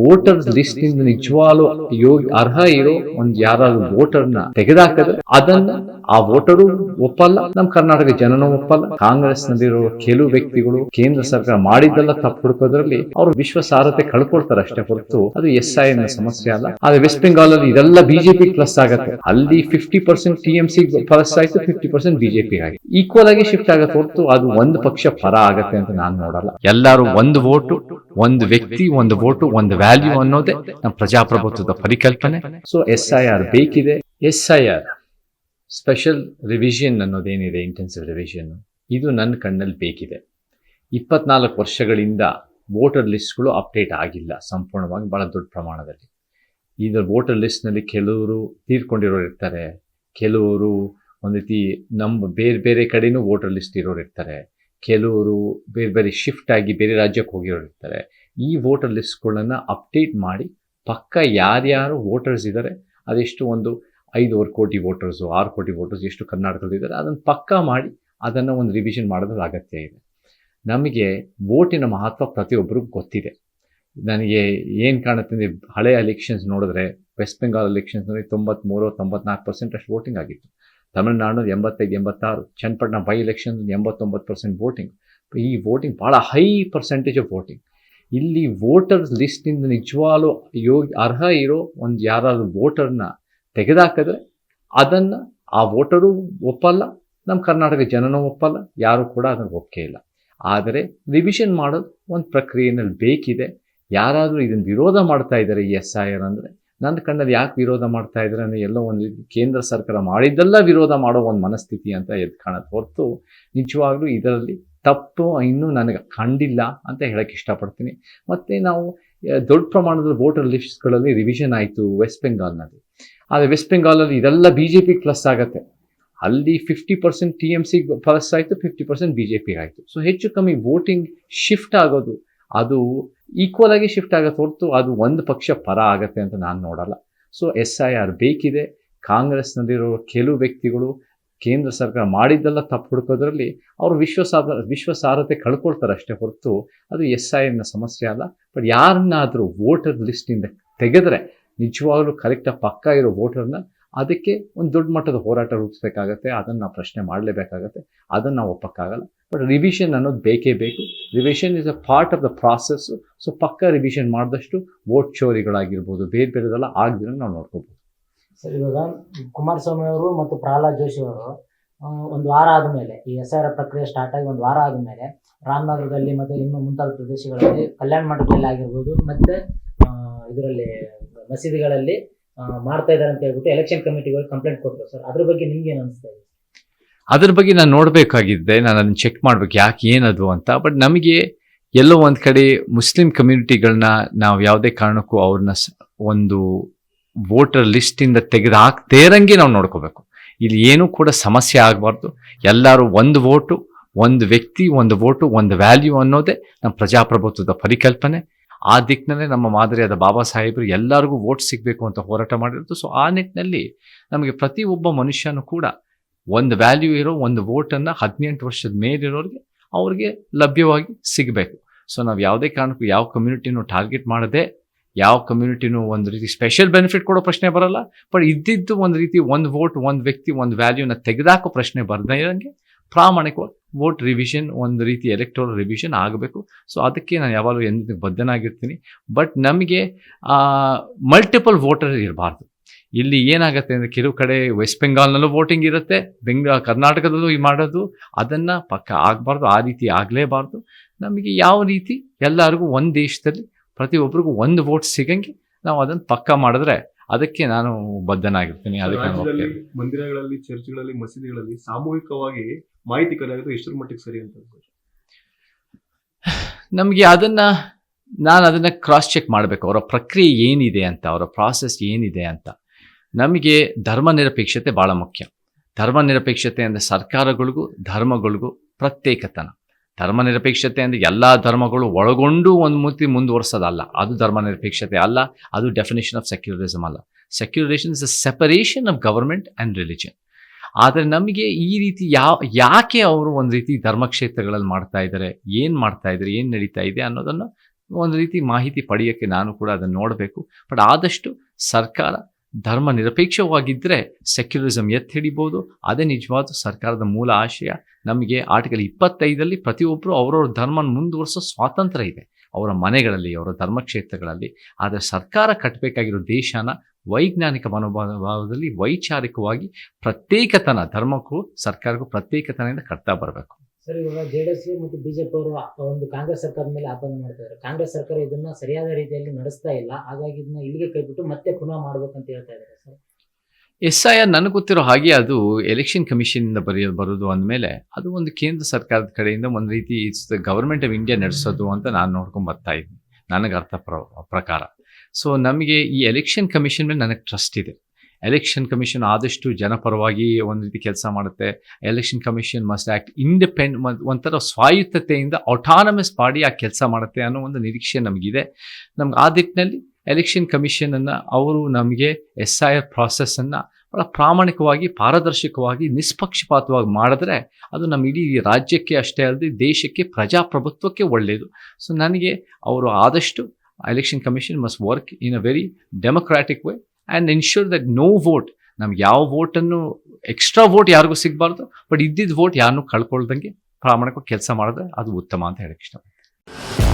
Voters list ನಿಂದ ನಿಜವಾಗ್ಲೂ ಅರ್ಹ ಇರೋ ಒಂದ್ ಯಾರಾದ್ರೂ ವೋಟರ್ನ ತೆಗೆದಾಕಿದ್ರೆ ಅದನ್ನ ಆ ವೋಟರು ಒಪ್ಪಲ್ಲ, ನಮ್ ಕರ್ನಾಟಕ ಜನನೂ ಒಪ್ಪಲ್ಲ. ಕಾಂಗ್ರೆಸ್ ನಲ್ಲಿರೋ ಕೆಲವು ವ್ಯಕ್ತಿಗಳು ಕೇಂದ್ರ ಸರ್ಕಾರ ಮಾಡಿದ್ದೆಲ್ಲ ತಪ್ಪು ಹುಡುಕೋದ್ರಲ್ಲಿ ಅವರು ವಿಶ್ವಾಸಾರ್ಹತೆ ಕಳ್ಕೊಳ್ತಾರೆ ಅಷ್ಟೇ ಹೊರತು ಅದು SI ನ ಸಮಸ್ಯೆ ಅಲ್ಲ. ಆದ್ರೆ ವೆಸ್ಟ್ ಬೆಂಗಾಲ್ ಅಲ್ಲಿ ಇದೆಲ್ಲ ಬಿಜೆಪಿ ಪ್ಲಸ್ ಆಗತ್ತೆ. ಅಲ್ಲಿ 50% TMC ಪ್ಲಸ್ ಆಯ್ತು, 50% ಬಿಜೆಪಿ ಆಗಿ ಈಕ್ವಲ್ ಆಗಿ ಶಿಫ್ಟ್ ಆಗತ್ತೆ ಹೊರತು ಅದು ಒಂದು ಪಕ್ಷ ಪರ ಆಗತ್ತೆ ಅಂತ ನಾನು ನೋಡಲ್ಲ. ಎಲ್ಲರೂ ಒಂದು ವೋಟು, ಒಂದು ವ್ಯಕ್ತಿ, ಒಂದು ವೋಟು, ಒಂದು ವ್ಯಾಲ್ಯೂ ಅನ್ನೋದೇ ನಮ್ಮ ಪ್ರಜಾಪ್ರಭುತ್ವದ ಪರಿಕಲ್ಪನೆ. ಸೊ SIR ಬೇಕಿದೆ. SIR ಸ್ಪೆಷಲ್ ರಿವಿಷನ್ ಅನ್ನೋದೇನಿದೆ, ಇಂಟೆನ್ಸಿವ್ ರಿವಿಷನ್, ಇದು ನನ್ನ ಕಣ್ಣಲ್ಲಿ ಬೇಕಿದೆ. 24 ವರ್ಷಗಳಿಂದ ವೋಟರ್ ಲಿಸ್ಟ್ಗಳು ಅಪ್ಡೇಟ್ ಆಗಿಲ್ಲ ಸಂಪೂರ್ಣವಾಗಿ, ಬಹಳ ದೊಡ್ಡ ಪ್ರಮಾಣದಲ್ಲಿ. ಈಗ ವೋಟರ್ ಲಿಸ್ಟ್ನಲ್ಲಿ ಕೆಲವರು ತೀರ್ಕೊಂಡಿರೋರು ಇರ್ತಾರೆ, ಕೆಲವರು ಒಂದು ರೀತಿ ಬೇರೆ ಬೇರೆ ಕಡೆನೂ ವೋಟರ್ ಲಿಸ್ಟ್ ಇರೋರು ಇರ್ತಾರೆ, ಕೆಲವರು ಬೇರೆ ಬೇರೆ ಶಿಫ್ಟ್ ಆಗಿ ಬೇರೆ ರಾಜ್ಯಕ್ಕೆ ಹೋಗಿರೋರು ಇರ್ತಾರೆ. ಈ ವೋಟರ್ ಲಿಸ್ಟ್ಗಳನ್ನ ಅಪ್ಡೇಟ್ ಮಾಡಿ ಪಕ್ಕ ಯಾರ್ಯಾರು ವೋಟರ್ಸ್ ಇದ್ದಾರೆ, ಅದೆಷ್ಟು ಒಂದು 5.5 ಕೋಟಿ ವೋಟರ್ಸು, 6 ಕೋಟಿ ವೋಟರ್ಸ್ ಎಷ್ಟು ಕರ್ನಾಟಕದಲ್ಲಿದ್ದಾರೆ, ಅದನ್ನು ಪಕ್ಕಾ ಮಾಡಿ ಅದನ್ನು ಒಂದು ರಿವಿಷನ್ ಮಾಡೋದ್ರ ಅಗತ್ಯ ಇದೆ. ನಮಗೆ ವೋಟಿನ ಮಹತ್ವ ಪ್ರತಿಯೊಬ್ಬರಿಗೂ ಗೊತ್ತಿದೆ. ನನಗೆ ಏನು ಕಾಣುತ್ತೆ ಅಂದರೆ, ಹಳೆಯ ಎಲೆಕ್ಷನ್ಸ್ ನೋಡಿದ್ರೆ ವೆಸ್ಟ್ ಬೆಂಗಾಲ್ ಎಲೆಕ್ಷನ್ಸ್ನಲ್ಲಿ 93-94% ಅಷ್ಟು ವೋಟಿಂಗ್ ಆಗಿತ್ತು. Tamil Nadu 85-86, Channapatna by election 89% voting. ಈ ವೋಟಿಂಗ್ ಭಾಳ ಹೈ ಪರ್ಸೆಂಟೇಜ್ ಆಫ್ ವೋಟಿಂಗ್. ಇಲ್ಲಿ ವೋಟರ್ಸ್ ಲಿಸ್ಟಿಂದ ನಿಜವಾಗ್ಲೂ ಅರ್ಹ ಇರೋ ಒಂದು ಯಾರಾದ್ರೂ ವೋಟರ್ನ ತೆಗೆದಾಕಿದ್ರೆ ಅದನ್ನು ಆ ವೋಟರು ಒಪ್ಪಲ್ಲ, ನಮ್ಮ ಕರ್ನಾಟಕ ಜನನೂ ಒಪ್ಪಲ್ಲ, ಯಾರು ಕೂಡ ಅದನ್ನು ಒಪ್ಪಿಗೆ ಇಲ್ಲ. ಆದರೆ ರಿವಿಷನ್ ಮಾಡೋದು ಒಂದು ಪ್ರಕ್ರಿಯೆಯಲ್ಲಿ ಬೇಕಿದೆ. ಯಾರಾದರೂ ಇದನ್ನು ವಿರೋಧ ಮಾಡ್ತಾ ಇದ್ದಾರೆ ಈ SIR ಅಂದರೆ, ನನ್ನ ಕಣ್ಣಲ್ಲಿ ಯಾಕೆ ವಿರೋಧ ಮಾಡ್ತಾ ಇದ್ದಾರೆ ಅಂದರೆ, ಎಲ್ಲೋ ಒಂದು ಕೇಂದ್ರ ಸರ್ಕಾರ ಮಾಡಿದ್ದೆಲ್ಲ ವಿರೋಧ ಮಾಡೋ ಒಂದು ಮನಸ್ಥಿತಿ ಅಂತ ಎದ್ದು ಕಾಣುತ್ತೆ ಹೊರತು ನಿಜವಾಗ್ಲೂ ಇದರಲ್ಲಿ ತಪ್ಪು ಇನ್ನೂ ನನಗೆ ಕಂಡಿಲ್ಲ ಅಂತ ಹೇಳಕ್ಕೆ ಇಷ್ಟಪಡ್ತೀನಿ. ಮತ್ತು ನಾವು ದೊಡ್ಡ ಪ್ರಮಾಣದಲ್ಲಿ ವೋಟರ್ ಲಿಸ್ಟ್ಗಳಲ್ಲಿ ರಿವಿಷನ್ ಆಯಿತು ವೆಸ್ಟ್ ಬೆಂಗಾಲ್ನಲ್ಲಿ. ಆದರೆ ವೆಸ್ಟ್ ಬೆಂಗಾಲಲ್ಲಿ ಇದೆಲ್ಲ ಬಿಜೆಪಿ ಪ್ಲಸ್ ಆಗತ್ತೆ. ಅಲ್ಲಿ 50% TMC ಪ್ಲಸ್ ಆಯಿತು, 50% ಬಿಜೆಪಿ ಆಯಿತು. ಸೊ ಹೆಚ್ಚು ಕಮ್ಮಿ ವೋಟಿಂಗ್ ಶಿಫ್ಟ್ ಆಗೋದು ಅದು ಈಕ್ವಲ್ ಆಗಿ ಶಿಫ್ಟ್ ಆಗತ್ತೆ ಹೊರತು ಅದು ಒಂದು ಪಕ್ಷ ಪರ ಆಗತ್ತೆ ಅಂತ ನಾನು ನೋಡಲ್ಲ. ಸೊ SIR ಬೇಕಿದೆ. ಕಾಂಗ್ರೆಸ್ನಲ್ಲಿರೋ ಕೆಲವು ವ್ಯಕ್ತಿಗಳು ಕೇಂದ್ರ ಸರ್ಕಾರ ಮಾಡಿದ್ದೆಲ್ಲ ತಪ್ಪು ಹುಡುಕೋದ್ರಲ್ಲಿ ಅವರು ವಿಶ್ವಾಸಾರ್ಹತೆ ಕಳ್ಕೊಳ್ತಾರೆ ಅಷ್ಟೇ ಹೊರತು ಅದು SIR ನ ಸಮಸ್ಯೆ ಅಲ್ಲ. ಬಟ್ ಯಾರನ್ನಾದರೂ ವೋಟರ್ ಲಿಸ್ಟಿಂದ ತೆಗೆದ್ರೆ ನಿಜವಾಗ್ಲೂ ಕರೆಕ್ಟಾಗಿ ಪಕ್ಕ ಇರೋ ವೋಟರ್ನ, ಅದಕ್ಕೆ ಒಂದು ದೊಡ್ಡ ಮಟ್ಟದ ಹೋರಾಟ ರೂಪಿಸಬೇಕಾಗತ್ತೆ. ಅದನ್ನು ನಾವು ಪ್ರಶ್ನೆ ಮಾಡಲೇಬೇಕಾಗತ್ತೆ, ಅದನ್ನು ನಾವು ಒಪ್ಪಕ್ಕಾಗಲ್ಲ. ಬಟ್ ರಿವಿಷನ್ ಅನ್ನೋದು ಬೇಕೇ ಬೇಕು. Revision is a part of the process. So ಪಕ್ಕ ರಿವಿಷನ್ ಮಾಡಿದಷ್ಟು ವೋಟ್ ಚೋರಿಗಳಾಗಿರ್ಬೋದು, ಬೇರೆ ಬೇರೆದೆಲ್ಲ ಆಗದಿರೋ ನಾವು ನೋಡ್ಕೋಬೋದು. ಸರ್, ಇವಾಗ ಕುಮಾರಸ್ವಾಮಿ ಅವರು ಮತ್ತು ಪ್ರಹ್ಲಾದ್ ಜೋಶಿ ಅವರು ಒಂದು ವಾರ ಆದಮೇಲೆ, ಈ SIR ಪ್ರಕ್ರಿಯೆ ಸ್ಟಾರ್ಟ್ ಆಗಿ ಒಂದು ವಾರ ಆದಮೇಲೆ ರಾಮನಗರದಲ್ಲಿ ಮತ್ತು ಇನ್ನು ಮುಂತಾದ ಪ್ರದೇಶಗಳಲ್ಲಿ, ಕಲ್ಯಾಣ ಮಂಟಪದಲ್ಲಿ ಆಗಿರ್ಬೋದು, ಮತ್ತು ಇದರಲ್ಲಿ ಮಸೀದಿಗಳಲ್ಲಿ ಮಾಡ್ತಾ ಇದ್ದಾರೆ ಅಂತ ಹೇಳ್ಬಿಟ್ಟು ಎಲೆಕ್ಷನ್ ಕಮಿಟಿಗಳು ಕಂಪ್ಲೇಂಟ್ ಕೊಟ್ಟರು. ಸರ್, ಅದ್ರ ಬಗ್ಗೆ ನಿಮ್ಗೆ ಏನು ಅನಿಸ್ತಾ ಇದೆ? ಅದ್ರ ಬಗ್ಗೆ ನಾನು ನೋಡಬೇಕಾಗಿದ್ದೆ, ನಾನು ಅದನ್ನು ಚೆಕ್ ಮಾಡ್ಬೇಕು ಯಾಕೆ ಏನದು ಅಂತ. ಬಟ್ ನಮಗೆ ಎಲ್ಲೋ ಒಂದು ಕಡೆ ಮುಸ್ಲಿಂ ಕಮ್ಯುನಿಟಿಗಳನ್ನ ನಾವು ಯಾವುದೇ ಕಾರಣಕ್ಕೂ ಅವ್ರನ್ನ ಒಂದು ವೋಟರ್ ಲಿಸ್ಟಿಂದ ತೆಗೆದು ಹಾಕ್ದೇ ಇರಂಗೆ ನಾವು ನೋಡ್ಕೋಬೇಕು. ಇಲ್ಲಿ ಏನೂ ಕೂಡ ಸಮಸ್ಯೆ ಆಗಬಾರ್ದು. ಎಲ್ಲರೂ ಒಂದು ವೋಟು, ಒಂದು ವ್ಯಕ್ತಿ, ಒಂದು ವೋಟು, ಒಂದು ವ್ಯಾಲ್ಯೂ ಅನ್ನೋದೇ ನಮ್ಮ ಪ್ರಜಾಪ್ರಭುತ್ವದ ಪರಿಕಲ್ಪನೆ. ಆ ದಿಕ್ಕಿನಲ್ಲೇ ನಮ್ಮ ಮಾದರಿಯಾದ ಬಾಬಾ ಸಾಹೇಬರು ಎಲ್ಲರಿಗೂ ವೋಟ್ ಸಿಗಬೇಕು ಅಂತ ಹೋರಾಟ ಮಾಡಿರೋದು. ಸೊ ಆ ನಿಟ್ಟಿನಲ್ಲಿ ನಮಗೆ ಪ್ರತಿಯೊಬ್ಬ ಮನುಷ್ಯನೂ ಕೂಡ ಒಂದು ವ್ಯಾಲ್ಯೂ ಇರೋ ಒಂದು ವೋಟನ್ನು 18 ವರ್ಷದ ಮೇಲಿರೋರಿಗೆ ಅವ್ರಿಗೆ ಲಭ್ಯವಾಗಿ ಸಿಗಬೇಕು. ಸೊ ನಾವು ಯಾವುದೇ ಕಾರಣಕ್ಕೂ ಯಾವ ಕಮ್ಯುನಿಟಿನೂ ಟಾರ್ಗೆಟ್ ಮಾಡದೆ, ಯಾವ ಕಮ್ಯುನಿಟಿನೂ ಒಂದು ರೀತಿ ಸ್ಪೆಷಲ್ ಬೆನಿಫಿಟ್ ಕೊಡೋ ಪ್ರಶ್ನೆ ಬರಲ್ಲ. ಬಟ್ ಇದ್ದಿದ್ದು ಒಂದು ರೀತಿ ಒಂದು ವೋಟ್, ಒಂದು ವ್ಯಕ್ತಿ, ಒಂದು ವ್ಯಾಲ್ಯೂನ ತೆಗೆದಾಕೋ ಪ್ರಶ್ನೆ ಬರ್ದೇ ಇರೋಂಗೆ ಪ್ರಾಮಾಣಿಕವಾಗಿ ವೋಟ್ ರಿವಿಷನ್, ಒಂದು ರೀತಿ ಎಲೆಕ್ಟೋರಲ್ ರಿವಿಷನ್ ಆಗಬೇಕು. ಸೊ ಅದಕ್ಕೆ ನಾನು ಯಾವಾಗಲೂ ಎಂದಿಗೂ ಬದ್ಧನಾಗಿರ್ತೀನಿ. ಬಟ್ ನಮಗೆ ಮಲ್ಟಿಪಲ್ ವೋಟರ್ ಇರಬಾರ್ದು. ಇಲ್ಲಿ ಏನಾಗುತ್ತೆ ಅಂದರೆ, ಕೆಲವು ಕಡೆ ವೆಸ್ಟ್ ಬೆಂಗಾಲ್ನಲ್ಲೂ ವೋಟಿಂಗ್ ಇರುತ್ತೆ, ಕರ್ನಾಟಕದಲ್ಲೂ ಮಾಡೋದು, ಅದನ್ನು ಪಕ್ಕ ಆಗಬಾರ್ದು. ಆ ರೀತಿ ಆಗಲೇಬಾರ್ದು. ನಮಗೆ ಯಾವ ರೀತಿ ಎಲ್ಲರಿಗೂ ಒಂದು ದೇಶದಲ್ಲಿ ಪ್ರತಿಯೊಬ್ಬರಿಗೂ ಒಂದು ವೋಟ್ ಸಿಗಂಗೆ ನಾವು ಅದನ್ನು ಪಕ್ಕ ಮಾಡಿದ್ರೆ ಅದಕ್ಕೆ ನಾನು ಬದ್ಧನಾಗಿರ್ತೀನಿ. ಅದಕ್ಕೆ ಮಂದಿರಗಳಲ್ಲಿ, ಚರ್ಚ್ಗಳಲ್ಲಿ, ಮಸೀದಿಗಳಲ್ಲಿ ಸಾಮೂಹಿಕವಾಗಿ ಮಾಹಿತಿ ಕಲಿಯೋದು ಎಷ್ಟರ ಮಟ್ಟಿಗೆ ಸರಿ ಅಂತ ನಮಗೆ ನಾನು ಅದನ್ನು ಕ್ರಾಸ್ ಚೆಕ್ ಮಾಡಬೇಕು. ಅವರ ಪ್ರಕ್ರಿಯೆ ಏನಿದೆ ಅಂತ, ಅವರ ಪ್ರಾಸೆಸ್ ಏನಿದೆ ಅಂತ. ನಮಗೆ ಧರ್ಮ ನಿರಪೇಕ್ಷತೆ ಭಾಳ ಮುಖ್ಯ. ಧರ್ಮ ನಿರಪೇಕ್ಷತೆ ಅಂದರೆ ಸರ್ಕಾರಗಳಿಗೂ ಧರ್ಮಗಳಿಗೂ ಪ್ರತ್ಯೇಕತನ. ಧರ್ಮ ನಿರಪೇಕ್ಷತೆ ಅಂದರೆ ಎಲ್ಲ ಧರ್ಮಗಳು ಒಳಗೊಂಡು ಒಂದು ಮೂರ್ತಿ ಮುಂದುವರ್ಸೋದಲ್ಲ, ಅದು ಧರ್ಮ ನಿರಪೇಕ್ಷತೆ ಅಲ್ಲ. ಅದು ಡೆಫಿನೇಷನ್ ಆಫ್ ಸೆಕ್ಯುಲರಿಸಮ್ ಅಲ್ಲ. Secularization is a separation of government and religion. ಆದರೆ ನಮಗೆ ಈ ರೀತಿ ಯಾಕೆ ಅವರು ಒಂದು ರೀತಿ ಧರ್ಮಕ್ಷೇತ್ರಗಳಲ್ಲಿ ಮಾಡ್ತಾ ಇದ್ದಾರೆ, ಏನು ಮಾಡ್ತಾ ಇದ್ದಾರೆ, ಏನು ನಡೀತಾ ಇದೆ ಅನ್ನೋದನ್ನು ಒಂದು ರೀತಿ ಮಾಹಿತಿ ಪಡೆಯೋಕ್ಕೆ ನಾನು ಕೂಡ ಅದನ್ನು ನೋಡಬೇಕು. ಬಟ್ ಆದಷ್ಟು ಸರ್ಕಾರ ಧರ್ಮ ನಿರಪೇಕ್ಷವಾಗಿದ್ದರೆ ಸೆಕ್ಯುಲರಿಸಮ್ ಎತ್ತಿ ಹಿಡಿಬೋದು. ಅದೇ ನಿಜವಾದ ಸರ್ಕಾರದ ಮೂಲ ಆಶಯ. ನಮಗೆ ಆರ್ಟಿಕಲ್ 25 ಪ್ರತಿಯೊಬ್ಬರು ಅವರವ್ರ ಧರ್ಮನ ಮುಂದುವರಿಸೋ ಸ್ವಾತಂತ್ರ್ಯ ಇದೆ ಅವರ ಮನೆಗಳಲ್ಲಿ, ಅವರ ಧರ್ಮಕ್ಷೇತ್ರಗಳಲ್ಲಿ. ಆದರೆ ಸರ್ಕಾರ ಕಟ್ಟಬೇಕಾಗಿರೋ ದೇಶನ ವೈಜ್ಞಾನಿಕ ಮನೋಭಾವದಲ್ಲಿ ವೈಚಾರಿಕವಾಗಿ ಪ್ರತ್ಯೇಕತನ, ಧರ್ಮಕ್ಕೂ ಸರ್ಕಾರಕ್ಕೂ ಪ್ರತ್ಯೇಕತನೆಯಿಂದ ಕಟ್ತಾ ಬರಬೇಕು. ಸರ್, ಇವಾಗ JDS ಮತ್ತು ಬಿಜೆಪಿ ಅವರು ಒಂದು ಕಾಂಗ್ರೆಸ್ ಸರ್ಕಾರದ ಮೇಲೆ ಆಪಾದನೆ ಮಾಡ್ತಾರೆ. ಕಾಂಗ್ರೆಸ್ ಸರ್ಕಾರ ಇದನ್ನ ಸರಿಯಾದ ರೀತಿಯಲ್ಲಿ ನಡೆಸ್ತಾ ಇಲ್ಲ, ಹಾಗಾಗಿ ಇದನ್ನ ಇಲ್ಲಿಗೆ ಕೈಬಿಟ್ಟು ಮತ್ತೆ ಪುನಃ ಮಾಡ್ಬೇಕಂತ ಹೇಳ್ತಾ ಇದ್ದಾರೆ ಸರ್. SIR ನನಗೆ ಗೊತ್ತಿರೋ ಹಾಗೆ ಅದು ಎಲೆಕ್ಷನ್ ಕಮಿಷನಿಂದ ಬರೋದು ಅಂದಮೇಲೆ ಅದು ಒಂದು ಕೇಂದ್ರ ಸರ್ಕಾರದ ಕಡೆಯಿಂದ ಒಂದು ರೀತಿ it's the government of India ನಡೆಸೋದು ಅಂತ ನಾನು ನೋಡ್ಕೊಂಡು ಬರ್ತಾ ಇದ್ದೀನಿ, ನನಗೆ ಅರ್ಥ ಪ್ರಕಾರ. ಸೊ ನಮಗೆ ಈ ಎಲೆಕ್ಷನ್ ಕಮಿಷನ್ ಮೇಲೆ ನನಗೆ ಟ್ರಸ್ಟ್ ಇದೆ. ಎಲೆಕ್ಷನ್ ಕಮಿಷನ್ ಆದಷ್ಟು ಜನಪರವಾಗಿ ಒಂದು ರೀತಿ ಕೆಲಸ ಮಾಡುತ್ತೆ. ಎಲೆಕ್ಷನ್ ಕಮಿಷನ್ ಮಸ್ಟ್ ಆ್ಯಕ್ಟ್ ಒಂಥರ ಸ್ವಾಯತ್ತತೆಯಿಂದ ಆಟಾನಮಸ್ ಬಾಡಿ ಆ ಕೆಲಸ ಮಾಡುತ್ತೆ ಅನ್ನೋ ಒಂದು ನಿರೀಕ್ಷೆ ನಮಗಿದೆ. ನಮ್ಗೆ ಆ ದಿಟ್ಟಿನಲ್ಲಿ ಎಲೆಕ್ಷನ್ ಕಮಿಷನನ್ನು ಅವರು ನಮಗೆ SIR ಪ್ರಾಸೆಸ್ಸನ್ನು ಭಾಳ ಪ್ರಾಮಾಣಿಕವಾಗಿ, ಪಾರದರ್ಶಕವಾಗಿ, ನಿಷ್ಪಕ್ಷಪಾತವಾಗಿ ಮಾಡಿದ್ರೆ ಅದು ನಮ್ಮ ಇಡೀ ರಾಜ್ಯಕ್ಕೆ ಅಷ್ಟೇ ಅಲ್ಲದೆ ದೇಶಕ್ಕೆ, ಪ್ರಜಾಪ್ರಭುತ್ವಕ್ಕೆ ಒಳ್ಳೆಯದು. ಸೊ ನನಗೆ ಅವರು ಆದಷ್ಟು election commission must work in a very democratic way and ensure that no vote, ನಮ್ಗೆ ಯಾವ ವೋಟನ್ನು ಎಕ್ಸ್ಟ್ರಾ ವೋಟ್ ಯಾರಿಗೂ ಸಿಗಬಾರ್ದು, ಬಟ್ ಇದ್ದಿದ್ದ ವೋಟ್ ಯಾರನ್ನೂ ಕಳ್ಕೊಳ್ದಂಗೆ ಪ್ರಾಮಾಣಿಕವಾಗಿ ಕೆಲಸ ಮಾಡಿದ್ರೆ ಅದು ಉತ್ತಮ ಅಂತ ಹೇಳಕ್ಕೆ ಇಷ್ಟಪಡ್ತೀನಿ.